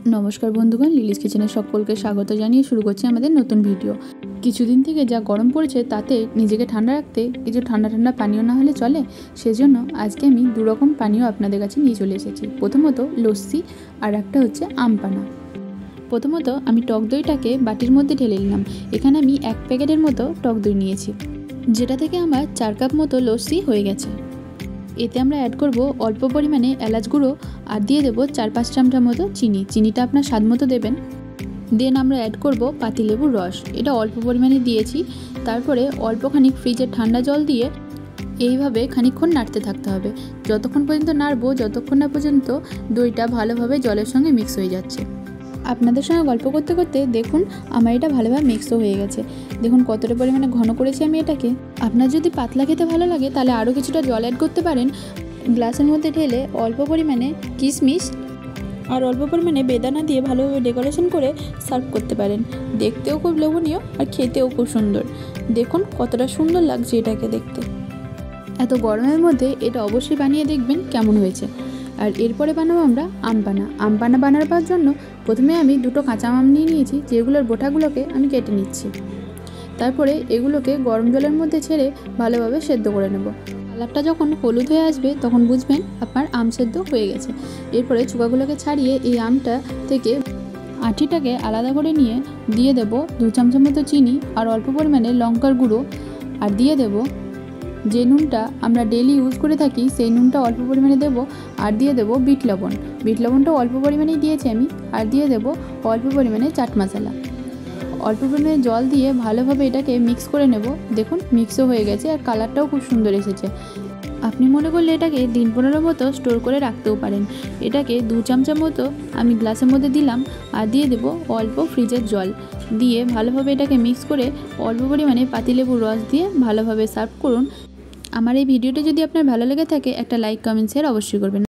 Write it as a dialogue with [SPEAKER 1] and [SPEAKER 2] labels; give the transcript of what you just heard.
[SPEAKER 1] नमस्कार बंधुगण, लिलिस किचेने सकलके स्वागत जानिए शुरू करছি আমাদের নতুন ভিডিও। কিছুদিন থেকে যা গরম পড়েছে তাতে নিজেকে ঠান্ডা রাখতে কিছু ঠান্ডা ঠান্ডা পানীয় না হলে চলে। সেজন্য আজকে আমি দু রকম পানীয় আপনাদের কাছে নিয়ে চলে এসেছি। প্রথমত লস্যি আর একটা হচ্ছে আমপানা। প্রথমত আমি টক দইটাকে বাটির মধ্যে ঢেলে নিলাম। এখানে আমি 1 প্যাকেটের মতো টক দই নিয়েছি, যেটা থেকে আমার 4 কাপ মতো লস্যি হয়ে গেছে। এতে আমরা অ্যাড করব অল্প পরিমাণে এলাচ গুঁড়ো আর দিয়ে দেবো 4-5 চামচা মতো চিনি। চিনিটা আপনার স্বাদ মতো দেবেন। দেন আমরা অ্যাড করব পাতিলেবুর রস, এটা অল্প পরিমাণে দিয়েছি। তারপরে অল্পখানি ফ্রিজের ঠান্ডা জল দিয়ে এইভাবে খানিকক্ষণ নাড়তে থাকতে হবে, যতক্ষণ পর্যন্ত নাড়বো যতক্ষণ না পর্যন্ত দইটা ভালোভাবে জলের সঙ্গে মিক্স হয়ে যাচ্ছে। আপনাদের সঙ্গে গল্প করতে করতে দেখুন আমার এটা ভালোভাবে মিক্সও হয়ে গেছে। দেখুন কতটা পরিমাণে ঘন করেছি আমি এটাকে। আপনার যদি পাতলা খেতে ভালো লাগে তাহলে আরও কিছুটা জল অ্যাড করতে পারেন। গ্লাসের মধ্যে ঢেলে অল্প পরিমাণে কিশমিশ আর অল্প পরিমাণে বেদানা দিয়ে ভালোভাবে ডেকোরেশন করে সার্ভ করতে পারেন। দেখতেও খুব লোভনীয় আর খেতেও খুব সুন্দর। দেখুন কতটা সুন্দর লাগছে এটাকে দেখতে। এত গরমের মধ্যে এটা অবশ্যই বানিয়ে দেখবেন কেমন হয়েছে। আর এরপরে বানাবো আমরা আমপানা। আমপানা বানাবার জন্য প্রথমে আমি 2টো কাঁচা আম নিয়ে নিয়েছি, যেগুলোর বোটাগুলোকে আমি কেটে নিচ্ছি। তারপরে এগুলোকে গরম জলের মধ্যে ছেড়ে ভালোভাবে সেদ্ধ করে নেব। কালারটা যখন হলুদ হয়ে আসবে তখন বুঝবেন আপনার আম সেদ্ধ হয়ে গেছে। এরপরে চোকাগুলোকে ছাড়িয়ে এই আমটা থেকে আঁটিটাকে আলাদা করে নিয়ে দিয়ে দেব 2 চামচা মতো চিনি আর অল্প পরিমাণে লঙ্কার গুঁড়ো, আর দিয়ে দেব যে নুনটা আমরা ডেলি ইউজ করে থাকি সেই নুনটা অল্প পরিমাণে দেব, আর দিয়ে দেব বিট লবণ। বিট লবণটাও অল্প পরিমাণেই দিয়েছি আমি। আর দিয়ে দেব অল্প পরিমাণে চাট মশলা। অল্প পরিমাণে জল দিয়ে ভালোভাবে এটাকে মিক্স করে নেব। দেখুন মিক্সও হয়ে গেছে আর কালারটাও খুব সুন্দর এসেছে। আপনি মনে করলে এটাকে দিন 15 মতো স্টোর করে রাখতেও পারেন। এটাকে 2 চামচা মতো আমি গ্লাসের মধ্যে দিলাম আর দিয়ে দেব অল্প ফ্রিজের জল দিয়ে ভালোভাবে এটাকে মিক্স করে অল্প পরিমাণে পাতিলেবুর রস দিয়ে ভালোভাবে সার্ভ করুন। আমার এই ভিডিওটা যদি আপনার ভালো লেগে থাকে একটা লাইক কমেন্ট শেয়ার অবশ্যই করবেন।